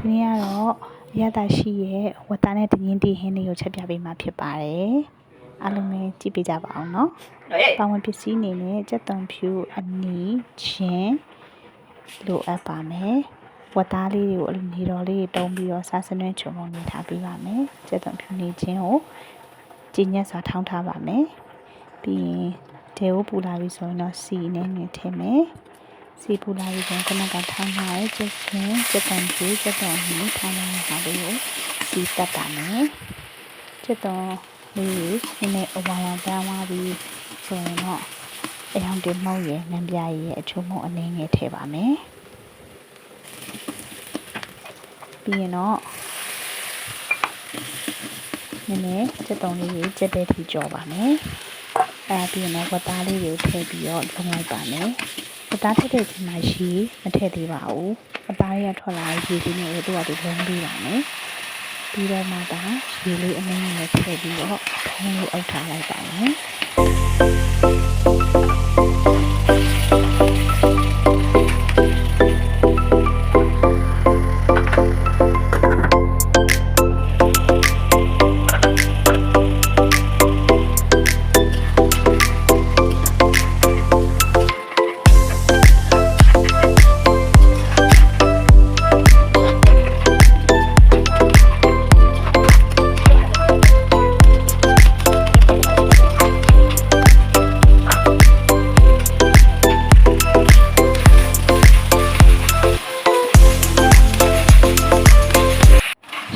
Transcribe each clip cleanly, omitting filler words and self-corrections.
ဒီနေ့ကတော့အရသာရှိရဲ့ဝတ်သားနဲ့တင်းတင်းဟင်းလေးကိုချက်ပြပေးမှာဖြစ်ပါတယ်အားလုံးပဲကြည့်ပေးကြပါအောင်နော်ပါဝင်ပစ္စည်းအနေနဲ့ကြက်သွန်ဖြူအနီချင်းလိုအပ်ပါမယ်ဝတ်သားလေးတွေကိုနေတော်လေးတုံးပြီးတော့စားစနွဲချုံပုံနေထားပေးပါမယ်ကြက်သွန်ဖြူနေချင်းကိုကြည်ညက်စွာထောင်းထားပါမယ်ပြီးရင်ဒေဝပူလာပြီဆိုရင်တော့စီနဲ့နေထည့်မယ်စီပူလာပြီးတော့ခဏကထောင်းထားရဲကျက်ချင်းကျက်တန်ကြီးကျက်တန်ကြီးထောင်းထားတာလေးကိုစီတက်ပါမယ်ကျက်တော့လေးနည်းနည်းအဝါဝါပန်းသွားပြီးဆိုရင်တော့အယောင်တင်မောက်ရဲ့နံပြားရဲ့အချုံမုံအနေငယ်ထည့်ပါမယ်ပြီးရင်တော့နည်းနည်းကျက်တုံးလေးကိုကျက်တဲ့ထိကြော်ပါမယ်ပြီးရင်တော့ဝတ်သားလေးကိုထည့်ပြီးတော့လုံလိုက်ပါမယ်ဝတ်သားထည့်တဲ့ချိန်မှာရေမထည့်သေးပါဘူးအသားရထွက်လာရေကြီးနေလို့သူကဒီလုံးပေးပါမယ်ပြီးတော့မှဒါရေလေးအနည်းငယ်ထည့်ပြီးတော့ထုံးလို့အုပ်ထားလိုက်ပါမယ်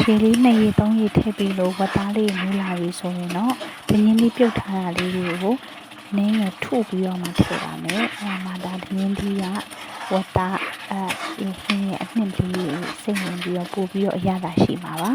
ရေလေး2ရေ3ရေထည့်ပြီးလို့ဝတ်သားလေးမူးလာပြီဆိုရင်တော့တင်းင်းလေးပြုတ်ထားတာလေးတွေကိုနင်းရထုပြီးတော့မှထည့်ပါမယ်မှဒါတင်းင်းကြီးကဝတ်သားဟင်းရဲ့အနှစ်လေးစိတ်ဝင်ပြီးတော့ပို့ပြီးတော့အရသာရှိမှာပါ